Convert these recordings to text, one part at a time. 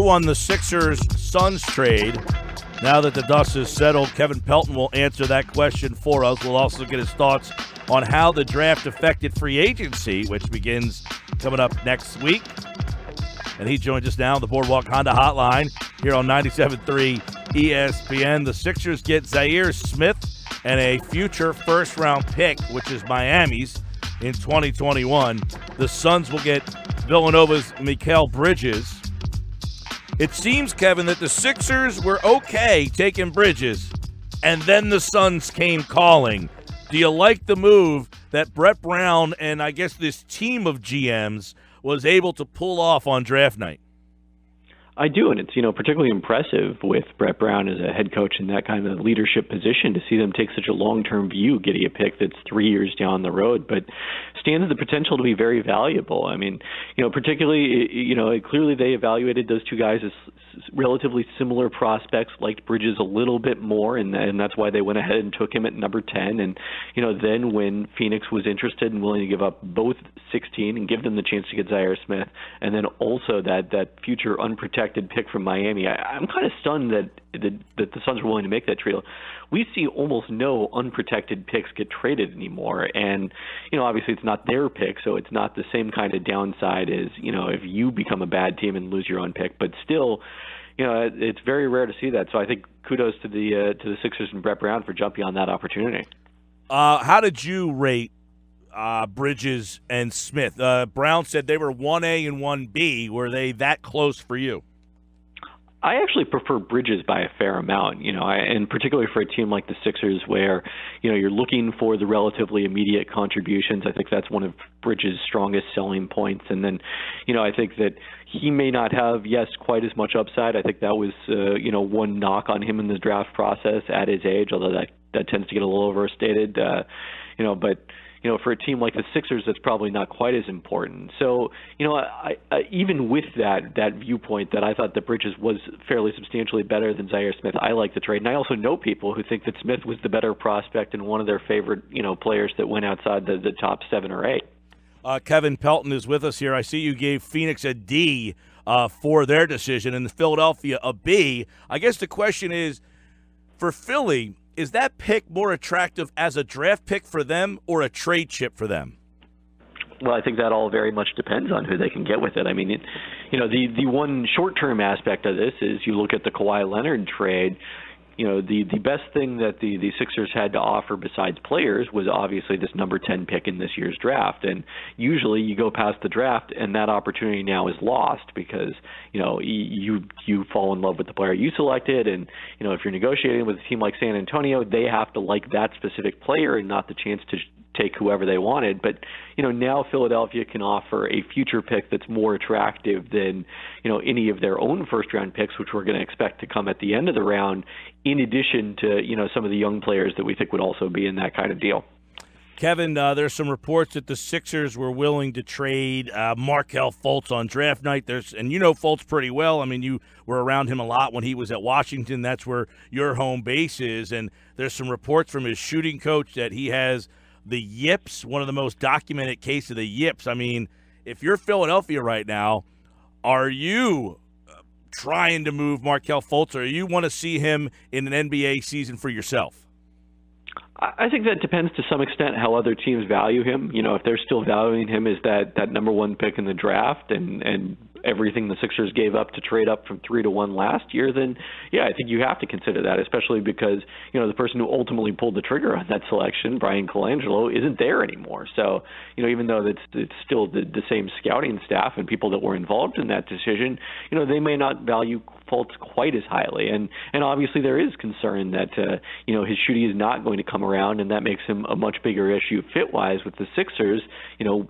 who won the Sixers-Suns trade? Now that the dust is settled, Kevin Pelton will answer that question for us. We'll also get his thoughts on how the draft affected free agency, which begins coming up next week. And he joins us now on the Boardwalk Honda Hotline here on 97.3 ESPN. The Sixers get Zaire Smith and a future first-round pick, which is Miami's, in 2021. The Suns will get Villanova's Mikal Bridges. It seems, Kevin, that the Sixers were okay taking Bridges, and then the Suns came calling. Do you like the move that Brett Brown and I guess this team of GMs was able to pull off on draft night? I do, and it's particularly impressive with Brett Brown as a head coach in that kind of leadership position to see them take such a long-term view, getting a pick that's 3 years down the road, but stands the potential to be very valuable. I mean, particularly, clearly they evaluated those two guys as relatively similar prospects, liked Bridges a little bit more, and that's why they went ahead and took him at number 10. And then when Phoenix was interested and willing to give up both 16 and give them the chance to get Zaire Smith, and then also that future unprotected pick from Miami, I'm kind of stunned that the Suns were willing to make that trade. We see almost no unprotected picks get traded anymore, and obviously it's not their pick, so it's not the same kind of downside as if you become a bad team and lose your own pick. But still, it's very rare to see that. So I think kudos to the Sixers and Brett Brown for jumping on that opportunity. How did you rate Bridges and Smith? Brown said they were 1A and 1B. Were they that close for you? I actually prefer Bridges by a fair amount, and particularly for a team like the Sixers where, you're looking for the relatively immediate contributions. I think that's one of Bridges' strongest selling points. And then, I think that he may not have, quite as much upside. I think that was, one knock on him in the draft process at his age, although that tends to get a little overstated, but for a team like the Sixers, that's probably not quite as important. So, I even with that viewpoint that I thought that Bridges was fairly substantially better than Zaire Smith, I like the trade. And I also know people who think that Smith was the better prospect and one of their favorite, players that went outside the top 7 or 8. Kevin Pelton is with us here. I see you gave Phoenix a D for their decision and Philadelphia a B. I guess the question is, for Philly, is that pick more attractive as a draft pick for them or a trade chip for them? Well, I think that all very much depends on who they can get with it. I mean, the one short-term aspect of this is you look at the Kawhi Leonard trade. The best thing that the Sixers had to offer besides players was obviously this number 10 pick in this year's draft. And usually you go past the draft and that opportunity now is lost because, you fall in love with the player you selected. And, if you're negotiating with a team like San Antonio, they have to like that specific player and not the chance to take whoever they wanted. But, now Philadelphia can offer a future pick that's more attractive than, any of their own first-round picks, which we're going to expect to come at the end of the round, in addition to, some of the young players that we think would also be in that kind of deal. Kevin, there's some reports that the Sixers were willing to trade Markelle Fultz on draft night. And you know Fultz pretty well. I mean, you were around him a lot when he was at Washington. That's where your home base is. And there's some reports from his shooting coach that he has the yips, one of the most documented cases of the yips. I mean, if you're Philadelphia right now, are you trying to move Markelle Fultz, or you want to see him in an NBA season for yourself? I think that depends to some extent how other teams value him. If they're still valuing him as that number 1 pick in the draft and everything the Sixers gave up to trade up from 3 to 1 last year, then I think you have to consider that, especially because, the person who ultimately pulled the trigger on that selection, Brian Colangelo, isn't there anymore. So, even though it's still the same scouting staff and people that were involved in that decision, they may not value Fultz quite as highly. And obviously there is concern that, his shooting is not going to come around, and that makes him a much bigger issue fit-wise with the Sixers,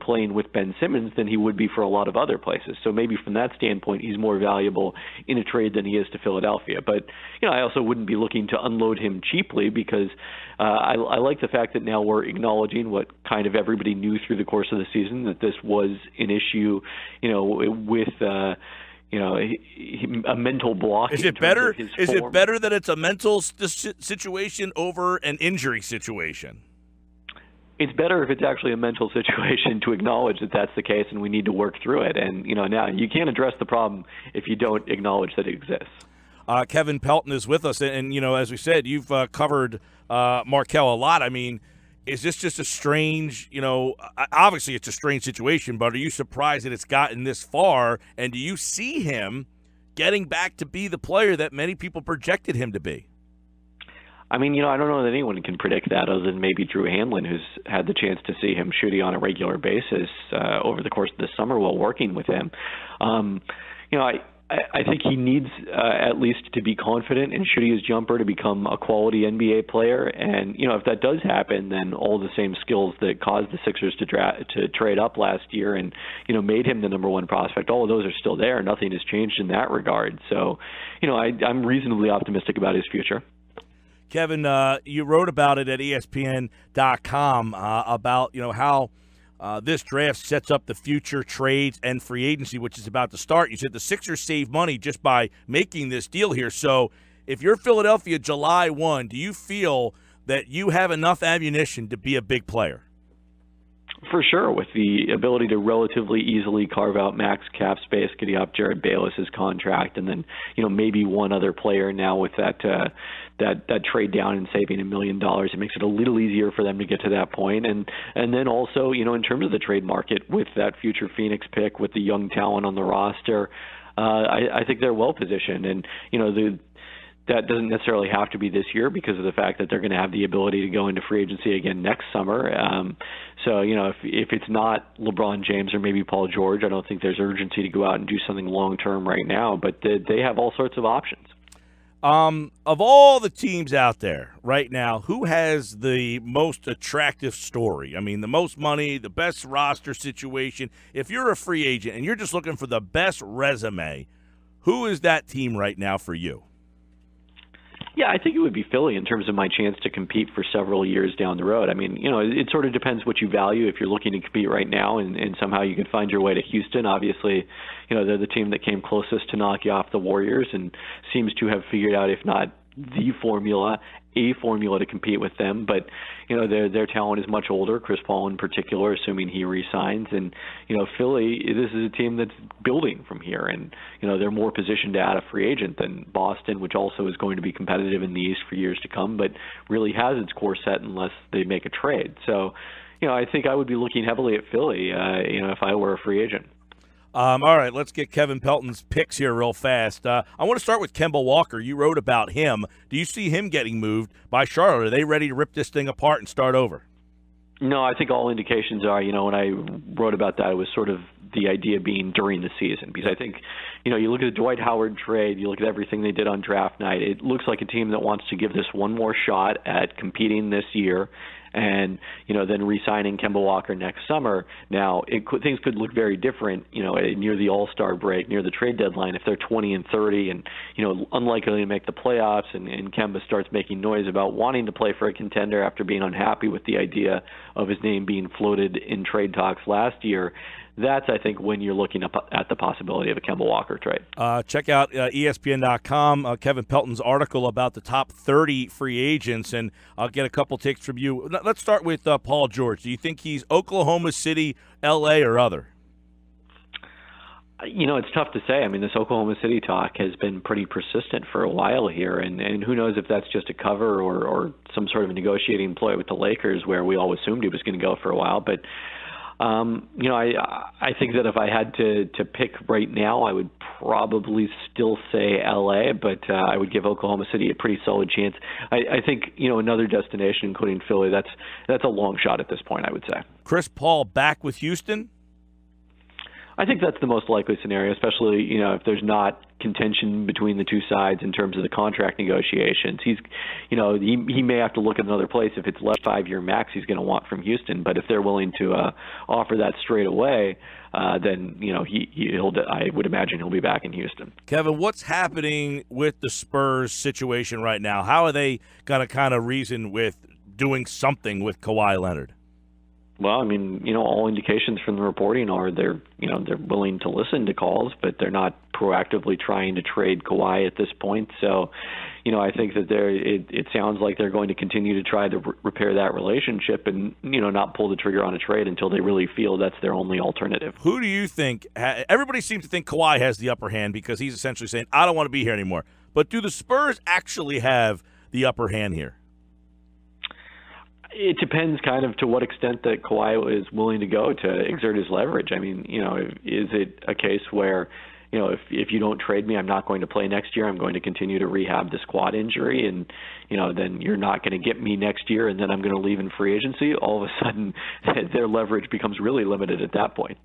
playing with Ben Simmons than he would be for a lot of other places. So maybe from that standpoint, he's more valuable in a trade than he is to Philadelphia. But, I also wouldn't be looking to unload him cheaply because I like the fact that now we're acknowledging what kind of everybody knew through the course of the season, that this was an issue, with a mental block. Is it better? Is it better that it's a mental situation over an injury situation? it's better if it's actually a mental situation to acknowledge that that's the case and we need to work through it. And, now you can't address the problem if you don't acknowledge that it exists. Kevin Pelton is with us. And as we said, you've covered Markelle a lot. I mean, is this just a strange, obviously it's a strange situation, but are you surprised that it's gotten this far? And do you see him getting back to be the player that many people projected him to be? I mean, I don't know that anyone can predict that other than maybe Drew Hanlon, who's had the chance to see him shooting on a regular basis over the course of the summer while working with him. I think he needs at least to be confident in shooting his jumper to become a quality NBA player. And, if that does happen, then all the same skills that caused the Sixers to trade up last year and, made him the number one prospect, all of those are still there. Nothing has changed in that regard. So, I'm reasonably optimistic about his future. Kevin, you wrote about it at ESPN.com about, how this draft sets up the future trades and free agency, which is about to start. You said the Sixers save money just by making this deal here. So if you're Philadelphia July 1, do you feel that you have enough ammunition to be a big player? For sure, with the ability to relatively easily carve out max cap space, getting up Jared Bayless's contract, and then maybe one other player now with that trade down and saving $1 million, it makes it a little easier for them to get to that point. And then also in terms of the trade market with that future Phoenix pick, with the young talent on the roster, I think they're well positioned. And that doesn't necessarily have to be this year because of the fact that they're going to have the ability to go into free agency again next summer. So, if it's not LeBron James or maybe Paul George, I don't think there's urgency to go out and do something long-term right now. But they have all sorts of options. Of all the teams out there right now, who has the most attractive story? I mean, the most money, the best roster situation. If you're a free agent and you're just looking for the best resume, who is that team right now for you? Yeah, I think it would be Philly in terms of my chance to compete for several years down the road. I mean, it sort of depends what you value. If you're looking to compete right now and somehow you can find your way to Houston, obviously, they're the team that came closest to knock you off the Warriors and seems to have figured out, if not the formula, a formula to compete with them. But, their talent is much older, Chris Paul in particular, assuming he re-signs. And, Philly, this is a team that's building from here. And, they're more positioned to add a free agent than Boston, which also is going to be competitive in the East for years to come, but really has its core set unless they make a trade. So, I think I would be looking heavily at Philly, if I were a free agent. All right, let's get Kevin Pelton's picks here real fast. I want to start with Kemba Walker. You wrote about him. Do you see him getting moved by Charlotte? Are they ready to rip this thing apart and start over? No, I think all indications are, when I wrote about that, it was sort of the idea being during the season. Because I think, you look at the Dwight Howard trade, you look at everything they did on draft night, it looks like a team that wants to give this one more shot at competing this year and, then re-signing Kemba Walker next summer. Now, things could look very different, near the All-Star break, near the trade deadline, if they're 20 and 30 and, unlikely to make the playoffs and Kemba starts making noise about wanting to play for a contender after being unhappy with the idea of his name being floated in trade talks last year. That's, I think, when you're looking up at the possibility of a Kemba Walker trade. Check out ESPN.com, Kevin Pelton's article about the top 30 free agents, and I'll get a couple takes from you. Let's start with Paul George. Do you think he's Oklahoma City, L.A., or other? It's tough to say. I mean, this Oklahoma City talk has been pretty persistent for a while here, and who knows if that's just a cover or some sort of a negotiating ploy with the Lakers where we all assumed he was going to go for a while. But I think that if I had to pick right now, I would probably still say L.A., but I would give Oklahoma City a pretty solid chance. I think, another destination, including Philly, that's a long shot at this point, I would say. Chris Paul back with Houston? I think that's the most likely scenario, especially, if there's not contention between the two sides in terms of the contract negotiations. He may have to look at another place if it's less 5-year max he's going to want from Houston. But if they're willing to offer that straight away, then I would imagine he'll be back in Houston. Kevin, what's happening with the Spurs situation right now? How are they going to kind of reason with doing something with Kawhi Leonard? Well, I mean, all indications from the reporting are they're willing to listen to calls, but they're not proactively trying to trade Kawhi at this point. So, I think that it sounds like they're going to continue to try to repair that relationship and, not pull the trigger on a trade until they really feel that's their only alternative. Who do you think – everybody seems to think Kawhi has the upper hand because he's essentially saying, I don't want to be here anymore. But do the Spurs actually have the upper hand here? It depends kind of to what extent that Kawhi is willing to go to exert his leverage. I mean, is it a case where, if you don't trade me, I'm not going to play next year. I'm going to continue to rehab this quad injury, and, then you're not going to get me next year, and then I'm going to leave in free agency. All of a sudden, their leverage becomes really limited at that point.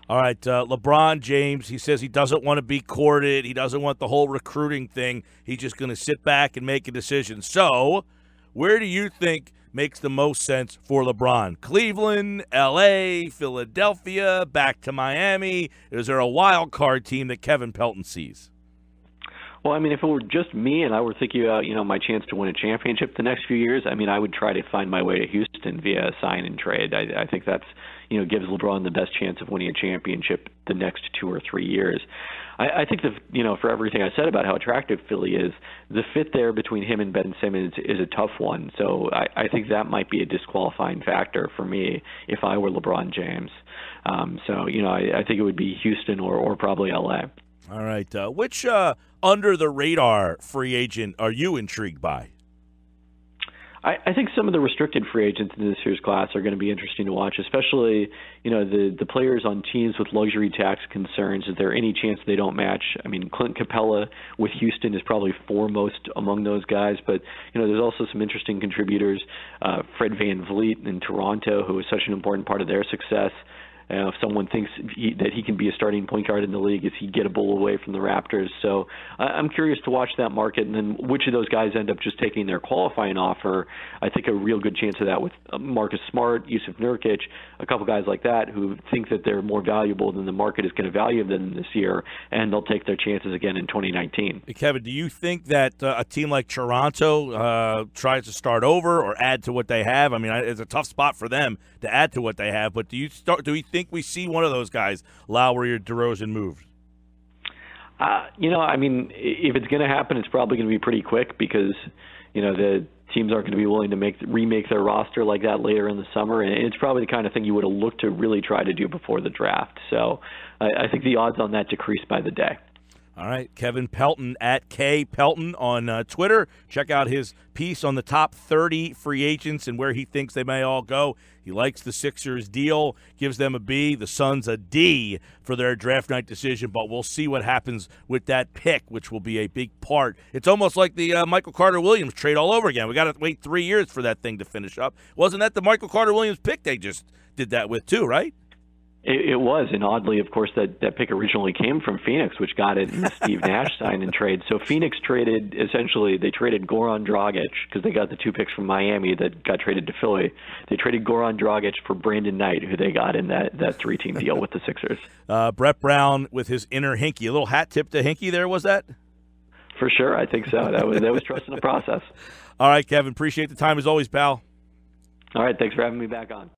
All right, LeBron James, he says he doesn't want to be courted. He doesn't want the whole recruiting thing. He's just going to sit back and make a decision. So where do you think makes the most sense for LeBron? Cleveland, L.A., Philadelphia, back to Miami? Is there a wild card team that Kevin Pelton sees? Well, I mean, if it were just me and I were thinking about, my chance to win a championship the next few years, I mean, I would try to find my way to Houston via sign and trade. I think that's, gives LeBron the best chance of winning a championship the next 2 or 3 years. I think for everything I said about how attractive Philly is, the fit there between him and Ben Simmons is a tough one. So I think that might be a disqualifying factor for me if I were LeBron James. I think it would be Houston or probably LA. All right. Which under-the-radar free agent are you intrigued by? I think some of the restricted free agents in this year's class are going to be interesting to watch, especially, the players on teams with luxury tax concerns. Is there any chance they don't match? I mean, Clint Capella with Houston is probably foremost among those guys, but, there's also some interesting contributors. Fred VanVleet in Toronto, who is such an important part of their success. If someone thinks that he can be a starting point guard in the league, is he gettable away from the Raptors? So I'm curious to watch that market, and then which of those guys end up just taking their qualifying offer. I think a real good chance of that with Marcus Smart, Yusuf Nurkic, a couple guys like that who think that they're more valuable than the market is going to value them this year, and they'll take their chances again in 2019. Hey, Kevin, do you think that a team like Toronto tries to start over or add to what they have? I mean, it's a tough spot for them to add to what they have, but do you think we see one of those guys, Lowry or DeRozan, moved? I mean, if it's going to happen, it's probably going to be pretty quick because, the teams aren't going to be willing to remake their roster like that later in the summer, and it's probably the kind of thing you would have looked to really try to do before the draft. So I think the odds on that decrease by the day. All right, Kevin Pelton at K Pelton on Twitter. Check out his piece on the top 30 free agents and where he thinks they may all go. He likes the Sixers deal, gives them a B, the Suns a D for their draft night decision, but we'll see what happens with that pick, which will be a big part. It's almost like the Michael Carter-Williams trade all over again. We got to wait 3 years for that thing to finish up. Wasn't that the Michael Carter-Williams pick they just did that with too, right? It was, and oddly, of course, that pick originally came from Phoenix, which got it in the Steve Nash sign and trade. So Phoenix traded Goran Dragic because they got the 2 picks from Miami that got traded to Philly. They traded Goran Dragic for Brandon Knight, who they got in that 3-team deal with the Sixers. Brett Brown with his inner Hinkie. A little hat tip to Hinkie there, was that? For sure, I think so. That was trust in the process. All right, Kevin, appreciate the time as always, pal. All right, thanks for having me back on.